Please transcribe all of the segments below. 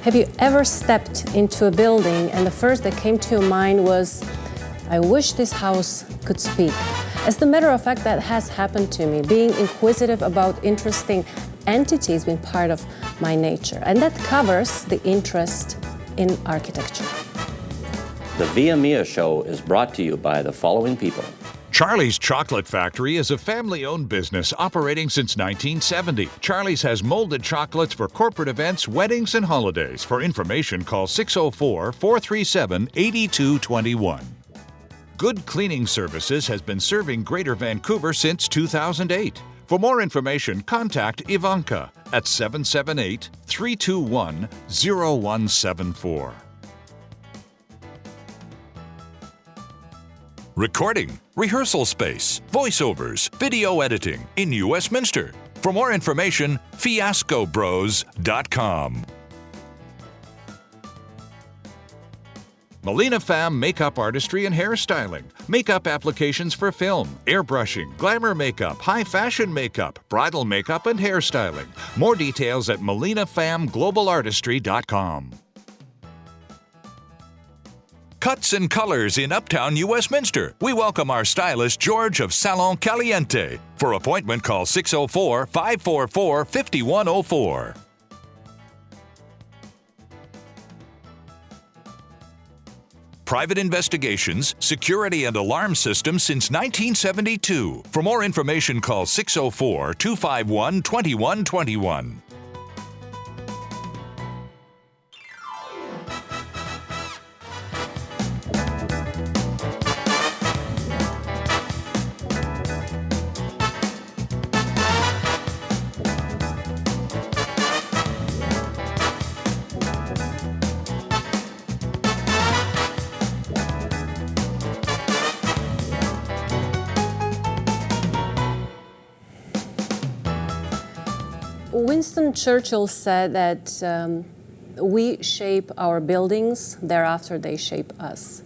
Have you ever stepped into a building and the first that came to your mind was, I wish this house could speak? As a matter of fact, that has happened to me. Being inquisitive about interesting entities been part of my nature, and that covers the interest in architecture. The VIAMIA show is brought to you by the following people. Charlie's Chocolate Factory is a family-owned business operating since 1970. Charlie's has molded chocolates for corporate events, weddings, and holidays. For information, call 604-437-8221. Good Cleaning Services has been serving Greater Vancouver since 2008. For more information, contact Ivanka at 778-321-0174. Recording, rehearsal space, voiceovers, video editing in New Westminster. For more information, fiascobros.com. Melina Pham Makeup Artistry and Hairstyling. Makeup applications for film, airbrushing, glamour makeup, high fashion makeup, bridal makeup, and hairstyling. More details at melinaphamglobalartistry.com. Cuts and Colors in Uptown New Westminster. We welcome our stylist, George of Salon Caliente. For appointment, call 604-544-5104. Private Investigations, Security and Alarm Systems since 1972. For more information, call 604-251-2121. Winston Churchill said that we shape our buildings, thereafter they shape us.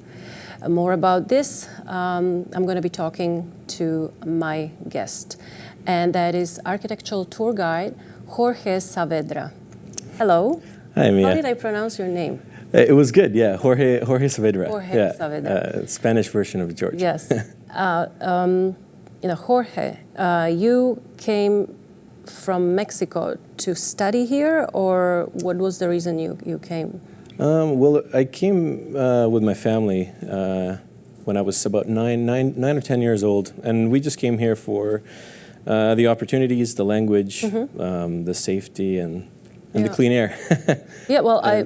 More about this, I'm going to be talking to my guest, and that is architectural tour guide Jorge Saavedra. Hello. Hi, Mia. How did I pronounce your name? It was good, yeah. Jorge Saavedra. Jorge Saavedra. Spanish version of George. Yes. Jorge, you came from Mexico to study here, or what was the reason you came? Well, I came with my family when I was about nine or 10 years old, and we just came here for the opportunities, the language, the safety, and the clean air. Yeah, well, I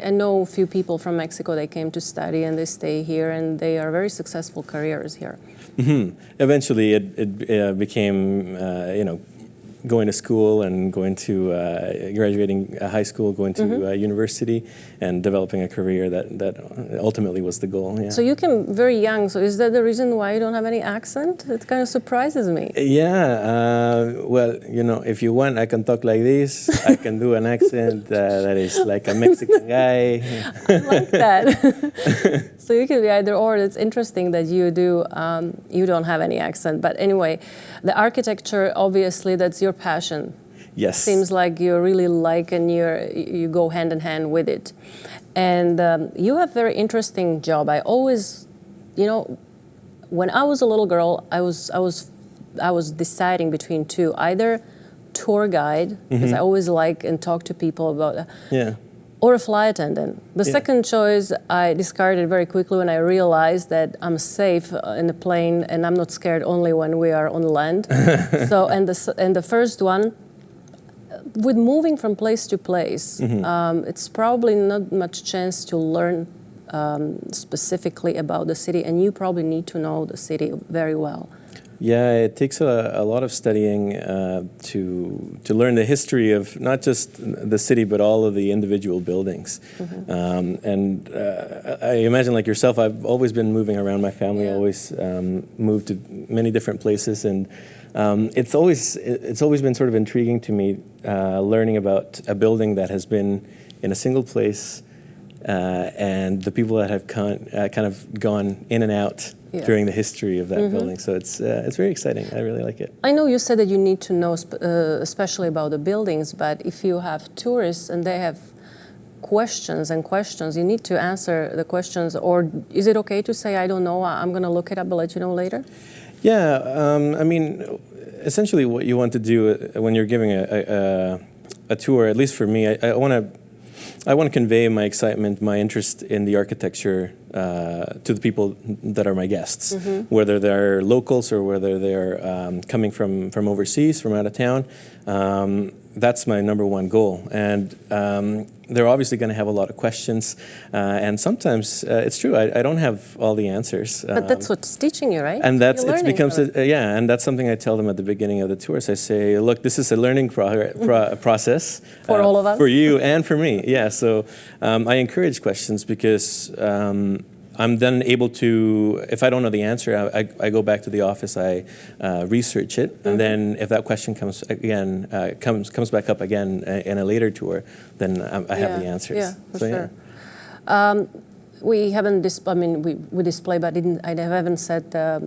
know a few people from Mexico. They came to study and they stay here, and they are very successful careers here. Eventually, it became, going to school and going to graduating high school, going to university, and developing a career that ultimately was the goal. Yeah. So you came very young. So is that the reason why you don't have any accent? It kind of surprises me. Yeah. Well, if you want, I can talk like this. I can do an accent that is like a Mexican guy. I like that. So you can be either or. It's interesting that you don't have any accent. But anyway, the architecture, obviously, that's your passion. Yes. Seems like you really like, and you go hand in hand with it. And you have a very interesting job. I always, when I was a little girl, I was deciding between two, either tour guide, because I always like and talk to people about or a flight attendant. The second choice I discarded very quickly when I realized that I'm safe in a plane and I'm not scared only when we are on land. So, and the first one, with moving from place to place, it's probably not much chance to learn specifically about the city, and you probably need to know the city very well. Yeah, it takes a lot of studying to learn the history of not just the city, but all of the individual buildings. And I imagine, like yourself, I've always been moving around. My family always moved to many different places, and it's always been sort of intriguing to me learning about a building that has been in a single place, and the people that have kind of gone in and out during the history of that building. So it's very exciting. I really like it. I know you said that you need to know especially about the buildings, but if you have tourists and they have questions and questions. You need to answer the questions, or is it okay to say, I don't know, I'm going to look it up, I'll let you know later? Yeah, I mean, essentially what you want to do when you're giving a tour, at least for me, I want to convey my excitement, my interest in the architecture to the people that are my guests, whether they're locals or whether they're coming from overseas, from out of town. That's my number one goal. And they're obviously going to have a lot of questions. And sometimes it's true, I don't have all the answers. But that's what's teaching you, right? And and that's something I tell them at the beginning of the tours. I say, look, this is a learning process. For all of us? For you and for me, yeah. So I encourage questions because I'm then able to, if I don't know the answer, I go back to the office, I research it, and then if that question comes back up again in a later tour, then I have the answers. Yeah, for sure. We haven't, we display, but I haven't set the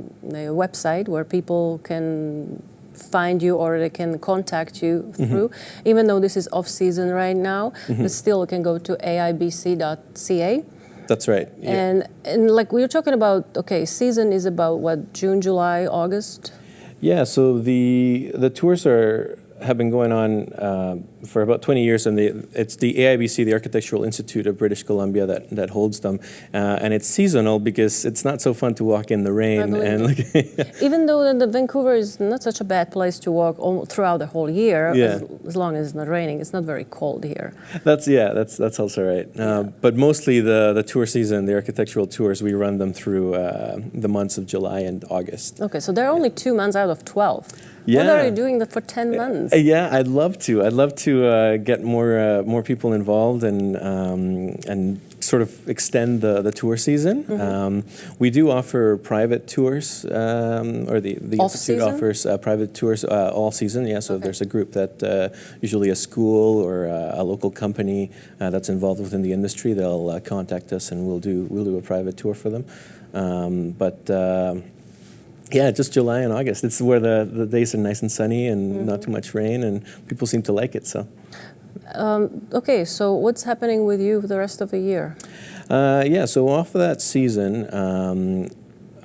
website where people can find you or they can contact you through, even though this is off season right now, but still you can go to aibc.ca. That's right. Yeah. And like we were talking about, okay, season is about what, June, July, August? Yeah, so the tours have been going on for about 20 years, and it's the AIBC, the Architectural Institute of British Columbia, that holds them, and it's seasonal because it's not so fun to walk in the rain. And even though the Vancouver is not such a bad place to walk throughout the whole year, as long as it's not raining, it's not very cold here. That's also right. But mostly the tour season, the architectural tours, we run them through the months of July and August. Okay, so there are only 2 months out of 12. Yeah. What are you doing for 10 months? Yeah, I'd love to. I'd love to get more people involved and sort of extend the tour season. We do offer private tours, or the Institute offers private tours all season. Yeah, so there's a group that usually a school or a local company that's involved within the industry. They'll contact us and we'll do a private tour for them. Yeah, just July and August. It's where the days are nice and sunny and not too much rain, and people seem to like it. So, okay. So, what's happening with you for the rest of the year? So off of that season,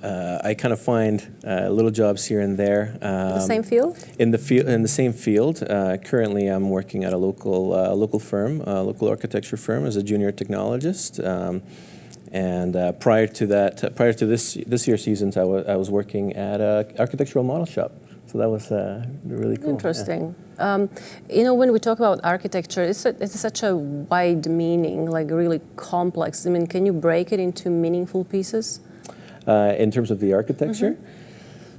I kind of find little jobs here and there. The same field? In the same field. Currently, I'm working at a local firm, a local architecture firm, as a junior technologist. And prior to this year's seasons, I was working at an architectural model shop. So that was really cool. Interesting. Yeah. When we talk about architecture, it's such a wide meaning, like really complex. I mean, can you break it into meaningful pieces? In terms of the architecture?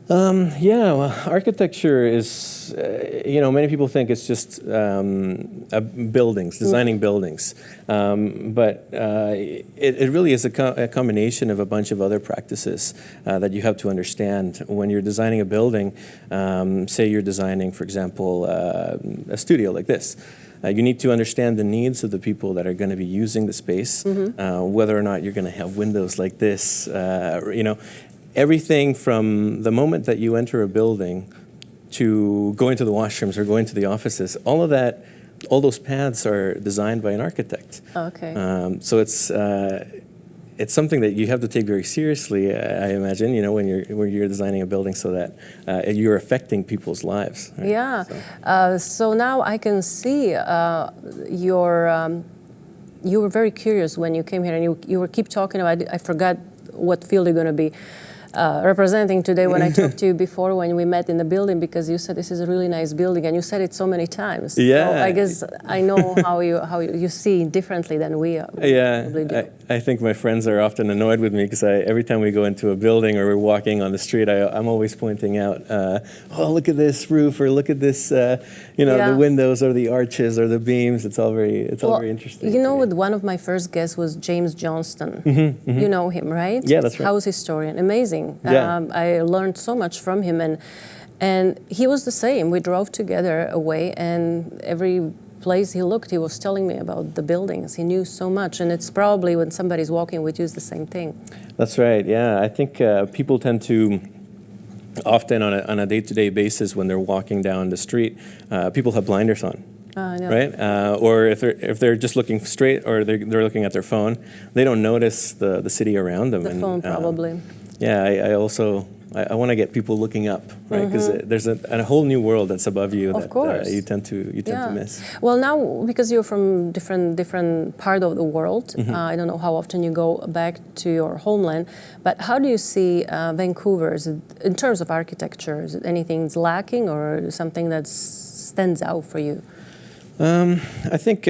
Well, architecture is, many people think it's just buildings, designing buildings. But it really is a combination of a bunch of other practices that you have to understand. When you're designing a building, say you're designing, for example, a studio like this. You need to understand the needs of the people that are going to be using the space, whether or not you're going to have windows like this, everything from the moment that you enter a building to going to the washrooms or going to the offices, all those paths are designed by an architect. Okay. So it's something that you have to take very seriously, I imagine, when you're designing a building, so that you're affecting people's lives. Right? Yeah. So now I can see you were very curious when you came here, and you keep talking about. I forgot what field you're going to be representing today when I talked to you before when we met in the building, because you said this is a really nice building, and you said it so many times. Yeah. So I guess I know how you see differently than we probably do. I think my friends are often annoyed with me because every time we go into a building or we're walking on the street, I'm always pointing out, look at this roof, or look at this, the windows or the arches or the beams. It's all very interesting. With one of my first guests was James Johnston. You know him, right? Yeah, that's right. House historian, amazing. Yeah. I learned so much from him, and he was the same. We drove together away, and every place he looked, he was telling me about the buildings. He knew so much, and it's probably when somebody's walking with you, it's the same thing. That's right. Yeah, I think people tend to often on a day-to-day basis when they're walking down the street, people have blinders on. No. right? Or if they're just looking straight, or they're looking at their phone, they don't notice the city around them. The phone probably. Yeah, I also want to get people looking up, right? Because there's a whole new world that's above you that you tend to miss. Well, now because you're from different part of the world, I don't know how often you go back to your homeland, but how do you see Vancouver in terms of architecture? Is it anything's lacking or something that stands out for you? I think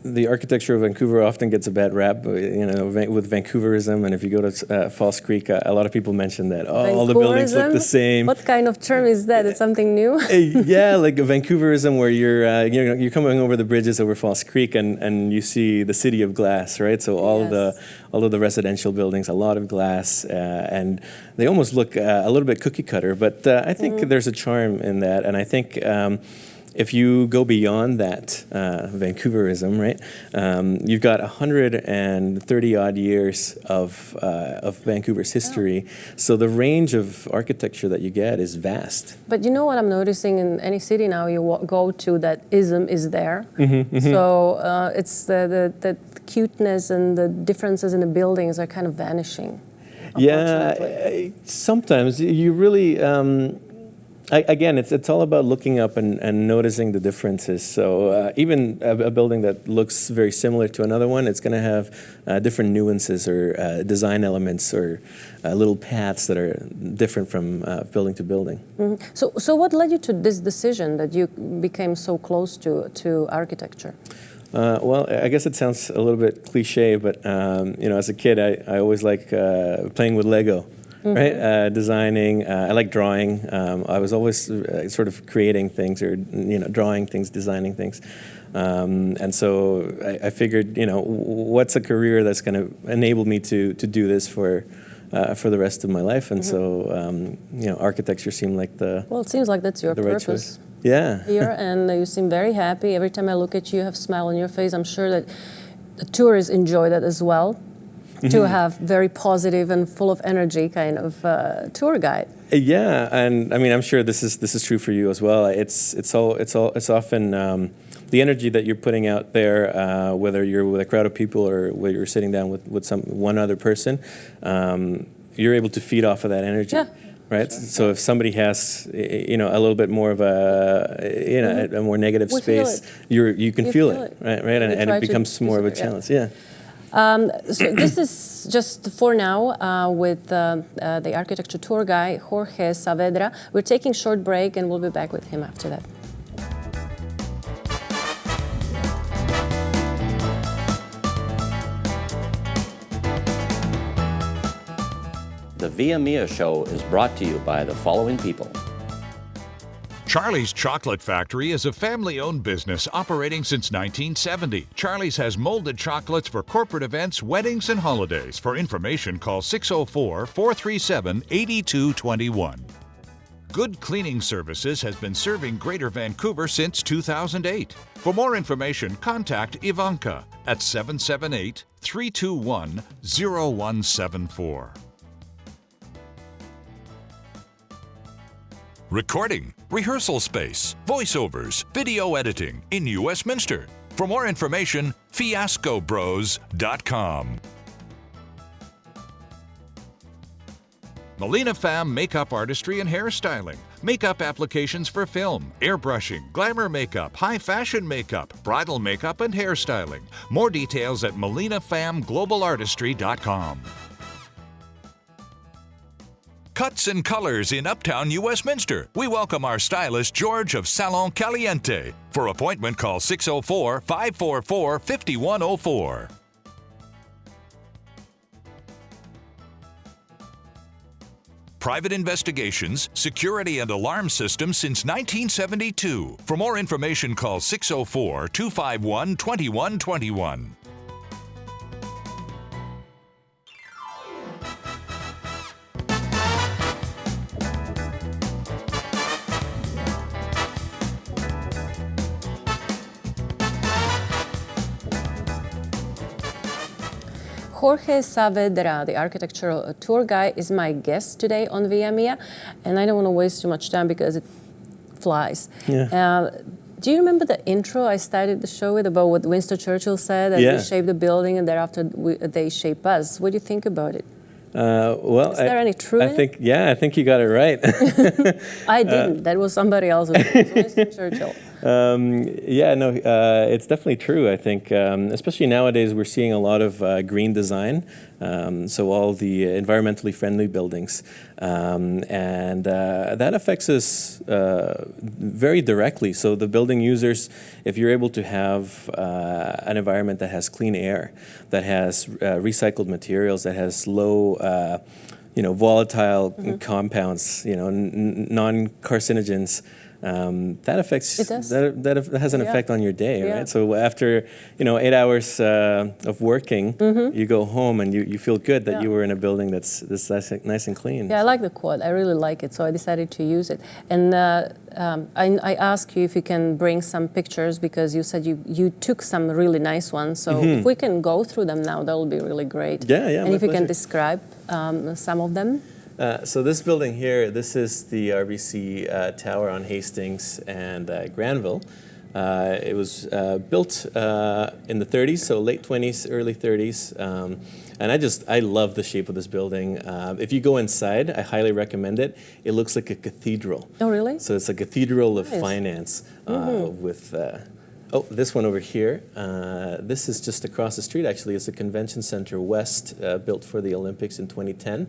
the architecture of Vancouver often gets a bad rap, with Vancouverism. And if you go to False Creek, a lot lot of people mention that all the buildings look the same. What kind of term is that? It's something new? Yeah, like a Vancouverism, where you're coming over the bridges over False Creek, and you see the city of glass, right? So all of the residential buildings, a lot of glass, and they almost look a little bit cookie cutter. But I think there's a charm in that, and I think. If you go beyond that Vancouverism, right, you've got 130 odd years of Vancouver's history. So the range of architecture that you get is vast. But you know what I'm noticing in any city now you go to, that ism is there. So it's the cuteness and the differences in the buildings are kind of vanishing. Yeah, sometimes you really. Again, it's all about looking up and noticing the differences. So even a building that looks very similar to another one, it's going to have different nuances or design elements or little paths that are different from building to building. So what led you to this decision that you became so close to architecture? Well, I guess it sounds a little bit cliche, but as a kid, I always liked playing with Lego. Right, designing. I like drawing. I was always sort of creating things, or drawing things, designing things, and so I figured, what's a career that's going to enable me to do this for the rest of my life, and so architecture seemed like the. Well, it seems like that's your right purpose. choice. Yeah. Here, and you seem very happy. Every time I look at you, you have a smile on your face. I'm sure that the tourists enjoy that as well. To have very positive and full of energy kind of tour guide. Yeah, and I mean, I'm sure this is true for you as well. It's often the energy that you're putting out there, whether you're with a crowd of people or whether you're sitting down with one other person, you're able to feed off of that energy. Yeah. Right. Sure. So if somebody has, a little bit more of a, a more negative space, you can feel it, right? And it becomes more of a challenge. Yeah. So this is just for now with the architecture tour guide, Jorge Saavedra. We're taking a short break and we'll be back with him after that. The VIAMIA show is brought to you by the following people. Charlie's Chocolate Factory is a family-owned business operating since 1970. Charlie's has molded chocolates for corporate events, weddings, and holidays. For information, call 604-437-8221. Good Cleaning Services has been serving Greater Vancouver since 2008. For more information, contact Ivanka at 778-321-0174. Recording, rehearsal space, voiceovers, video editing in Westminster. For more information, fiascobros.com. Melina Pham Makeup Artistry and Hairstyling. Makeup applications for film, airbrushing, glamour makeup, high fashion makeup, bridal makeup, and hairstyling. More details at melinaphamglobalartistry.com. Cuts and colors in Uptown Westminster. We welcome our stylist George of Salon Caliente. For appointment, call 604-544-5104. Private investigations, security and alarm systems since 1972. For more information, call 604-251-2121. Jorge Saavedra, the architectural tour guide, is my guest today on VIAMIA, and I don't want to waste too much time because it flies. Yeah. Do you remember the intro I started the show with about what Winston Churchill said, that Yeah. we shape the building and thereafter they shape us? What do you think about it? Well, Is there any truth in it? I think you got it right. I didn't. That was somebody else. It was Winston Churchill. Yeah, no, it's definitely true. I think, especially nowadays, we're seeing a lot of green design. So all the environmentally friendly buildings, and that affects us very directly. So the building users, if you're able to have an environment that has clean air, that has recycled materials, that has low volatile compounds, non-carcinogens. That affects. It does. That has an effect on your day, Yeah. right? So after 8 hours of working, you go home and you feel good that you were in a building that's nice and clean. Yeah, I like the quote. I really like it, so I decided to use it. And I asked you if you can bring some pictures because you said you took some really nice ones. So if we can go through them now, that would be really great. Yeah, and my if you can pleasure. describe some of them. So this building here, this is the RBC Tower on Hastings and Granville. It was built in the 30s, so late 20s, early 30s. And I love the shape of this building. If you go inside, I highly recommend it. It looks like a cathedral. Oh, really? So it's a cathedral of Nice. finance with... this one over here. This is just across the street, actually. It's the Convention Center West, built for the Olympics in 2010.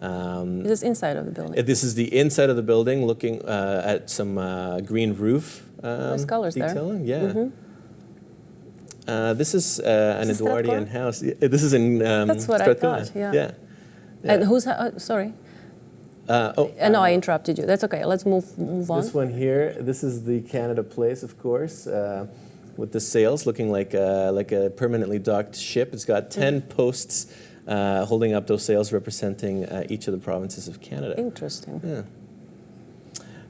Is this inside of the building? This is the inside of the building, looking at some green roof Nice colors there. detailing. Yeah. This is an Is this that Edwardian one? house. Yeah, this is in That's what I Strathcona. thought, yeah. Yeah. And who's... sorry. No, I interrupted you. That's okay. Let's move on. This one here. This is the Canada Place, of course, with the sails looking like a permanently docked ship. It's got 10 posts holding up those sails, representing each of the provinces of Canada. Interesting. Yeah.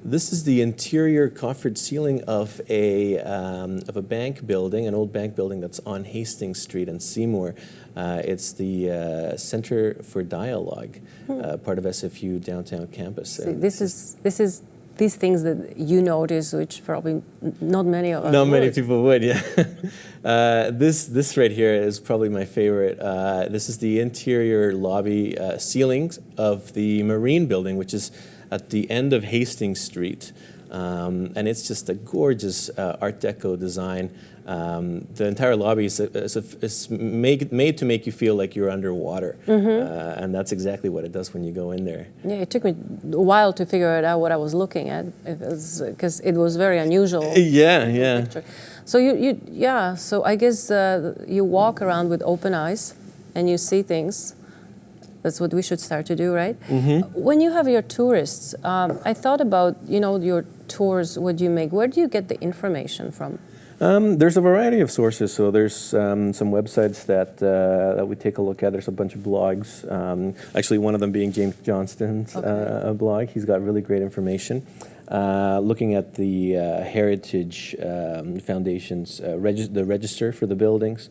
This is the interior coffered ceiling of a bank building, an old bank building that's on Hastings Street in Seymour. It's the Center for Dialogue, part of SFU downtown campus. See, this is these things that you notice, which probably not many of us Not many would. people would, yeah. This right here is probably my favorite. This is the interior lobby ceilings of the Marine Building, which is at the end of Hastings Street. And it's just a gorgeous Art Deco design. The entire lobby is made to make you feel like you're underwater. And that's exactly what it does when you go in there. Yeah, it took me a while to figure it out what I was looking at, because it was very unusual. Yeah. Picture. So so I guess you walk around with open eyes and you see things. That's what we should start to do, right? When you have your tourists, I thought about, your tours, what you make. Where do you get the information from? There's a variety of sources. So there's some websites that we take a look at. There's a bunch of blogs. Actually, one of them being James Johnston's blog. He's got really great information. Looking at the Heritage Foundation's the register for the buildings,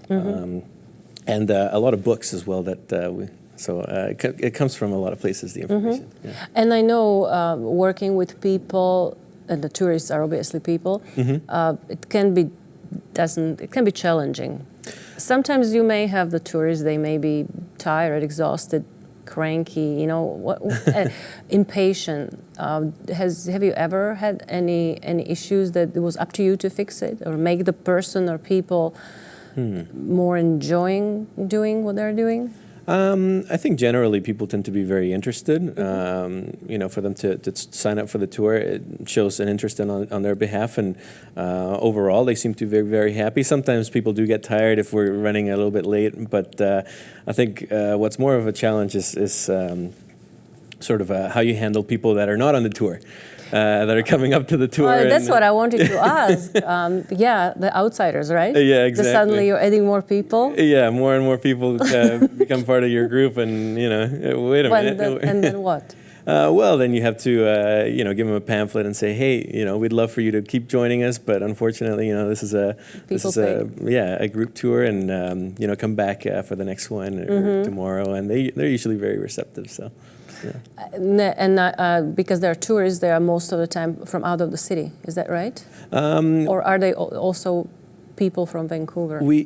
and a lot of books as well that we. So it comes from a lot of places, the information. Yeah. And I know working with people, and the tourists are obviously people, it can be challenging. Sometimes you may have the tourists, they may be tired, exhausted, cranky, impatient. Have you ever had any issues that it was up to you to fix it or make the person or people more enjoying doing what they're doing? I think generally people tend to be very interested. For them to sign up for the tour, it shows an interest on their behalf, and overall they seem to be very, very happy. Sometimes people do get tired if we're running a little bit late, but I think what's more of a challenge is sort of how you handle people that are not on the tour. That are coming up to the tour. That's what I wanted to ask. The outsiders, right? Yeah, exactly. Suddenly you're adding more people. Yeah, more and more people become part of your group, and wait a minute. And then what? Well, then you have to give them a pamphlet and say, hey, we'd love for you to keep joining us, but unfortunately, this is a group tour, and come back for the next one or tomorrow, and they're usually very receptive. So. Because they're tourists, they are most of the time from out of the city. Is that right? Or are they also people from Vancouver? We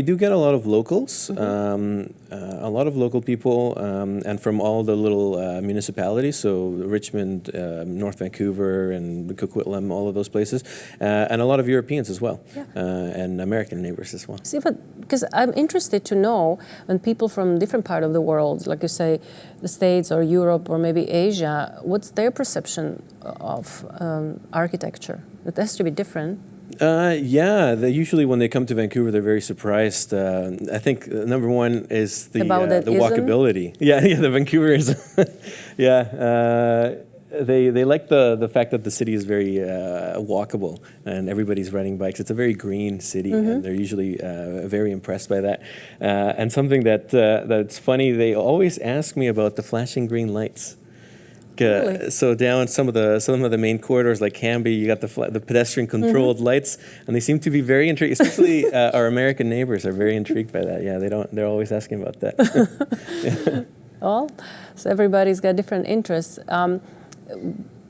do get a lot of locals, a lot of local people, and from all the little municipalities, so Richmond, North Vancouver, and Coquitlam, all of those places, and a lot of Europeans as well, and American neighbors as well. See, but because I'm interested to know when people from different part of the world, like you say, the States or Europe or maybe Asia, what's their perception of architecture? It has to be different. Usually when they come to Vancouver, they're very surprised. I think number one is the walkability. The Vancouverers. They like the fact that the city is very walkable and everybody's riding bikes. It's a very green city, and they're usually very impressed by that. And something that's funny, they always ask me about the flashing green lights. Really? So down some of the main corridors like Cambie, you got the pedestrian controlled lights, and they seem to be very intrigued. Especially our American neighbors are very intrigued by that. Yeah, they're always asking about that. Well, so everybody's got different interests.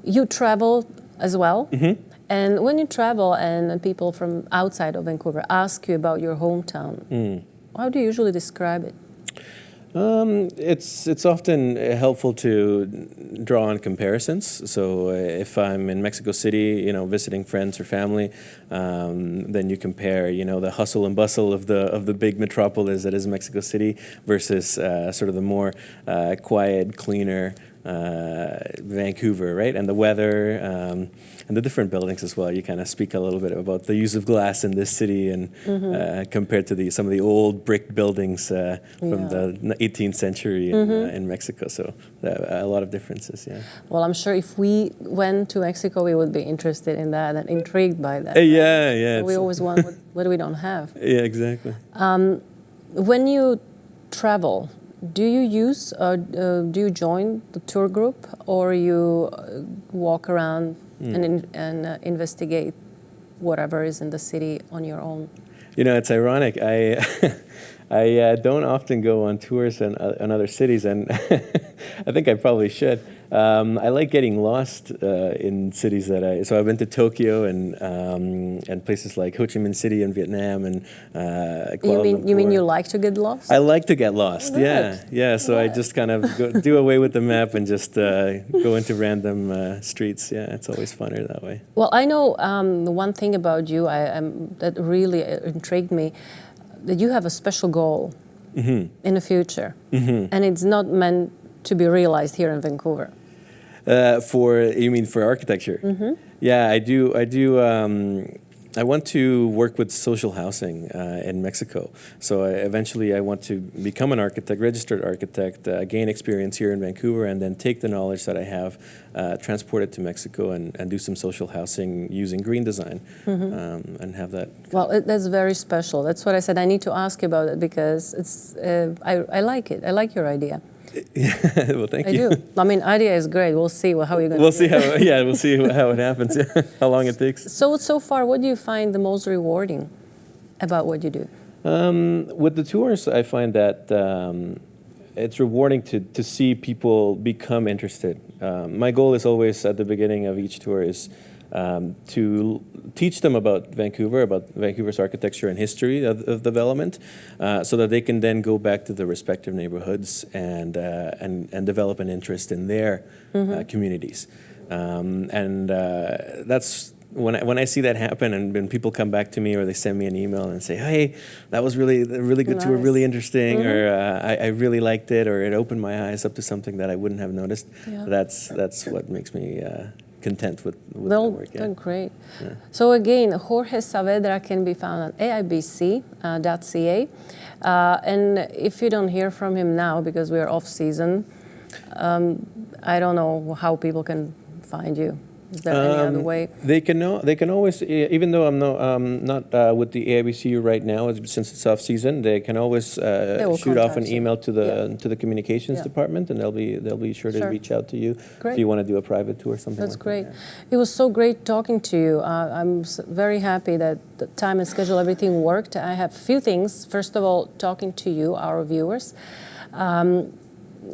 You travel as well, and when you travel and people from outside of Vancouver ask you about your hometown, how do you usually describe it? It's often helpful to draw on comparisons. So if I'm in Mexico City, visiting friends or family, then you compare, the hustle and bustle of the big metropolis that is Mexico City versus sort of the more quiet, cleaner Vancouver, right? And the weather and the different buildings as well. You kind of speak a little bit about the use of glass in this city and compared to some of the old brick buildings from the 18th century in Mexico. So a lot of differences, yeah. Well, I'm sure if we went to Mexico, we would be interested in that and intrigued by that. Yeah. So we always want what we don't have. Yeah, exactly. When you travel, do you use do you join the tour group, or you walk around and investigate whatever is in the city on your own? It's ironic. I don't often go on tours in other cities, and I think I probably should. I like getting lost in cities so I've been to Tokyo and places like Ho Chi Minh City in Vietnam and Kuala Lumpur. You mean you like to get lost? I like to get lost. Oh, yeah. So I just kind of do away with the map and just go into random streets. Yeah, it's always funner that way. Well, I know the one thing about you that really intrigued me, that you have a special goal in the future, and it's not meant to be realized here in Vancouver. You mean for architecture? Yeah, I do. I want to work with social housing in Mexico. So eventually I want to become an architect, registered architect, gain experience here in Vancouver, and then take the knowledge that I have, transport it to Mexico and do some social housing using green design and have that. Well, that's very special. That's what I said. I need to ask you about it because it's. I like it. I like your idea. Well, thank you. I do. I mean, idea is great. We'll see how you're going to do it. We'll see how it happens, how long it takes. So far, what do you find the most rewarding about what you do? With the tours, I find that it's rewarding to see people become interested. My goal is always at the beginning of each tour is to teach them about Vancouver's architecture and history of development, so that they can then go back to the respective neighborhoods and develop an interest in their communities. That's when I see that happen, and when people come back to me or they send me an email and say, "Hey, that was really good tour, really interesting," or I really liked it, or it opened my eyes up to something that I wouldn't have noticed. Yeah. That's what makes me content with my work. Yeah. Great. Yeah. So again, Jorge Saavedra can be found on aibc.ca. And if you don't hear from him now because we are off season, I don't know how people can find you. Is there any other way? They can always, even though I'm not with the AIBC right now, since it's off season, they can always shoot off an email to the communications department, and they'll be sure to reach out to you if you want to do a private tour or something. That's like great. That. It was so great talking to you. I'm very happy that the time and schedule, everything worked. I have a few things. First of all, talking to you, our viewers.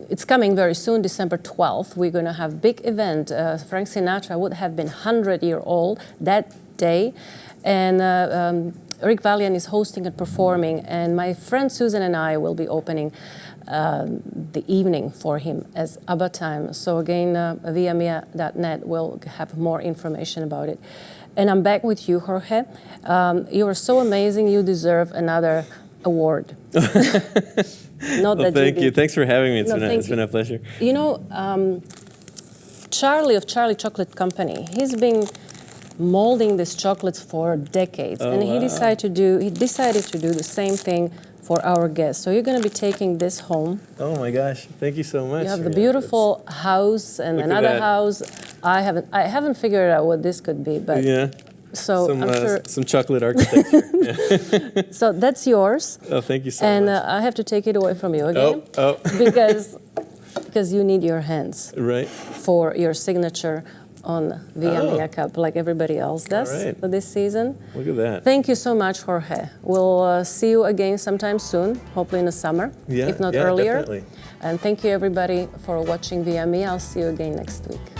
it's coming very soon, December 12th. We're going to have big event. Frank Sinatra would have been 100-year-old that day. And Rick Valiant is hosting and performing. And my friend Susan and I will be opening the evening for him as ABBA time. So again, VIAMIA.net will have more information about it. And I'm back with you, Jorge. You are so amazing. You deserve another award. Thank you. Thanks for having me. It's been a pleasure. You know, Charlie of Charlie Chocolate Company, he's been molding these chocolates for decades, and he decided to do the same thing for our guests. So you're going to be taking this home. Oh my gosh! Thank you so much. You have the beautiful house and another house. I haven't figured out what this could be, but yeah. So I'm sure some chocolate architecture. Yeah. So that's yours. Oh, thank you so much. And I have to take it away from you again. Because you need your hands for your signature on VIAMIA Cup, like everybody else does for this season. Look at that. Thank you so much, Jorge. We'll see you again sometime soon, hopefully in the summer, if not earlier. Definitely. And thank you, everybody, for watching VIAMIA. I'll see you again next week.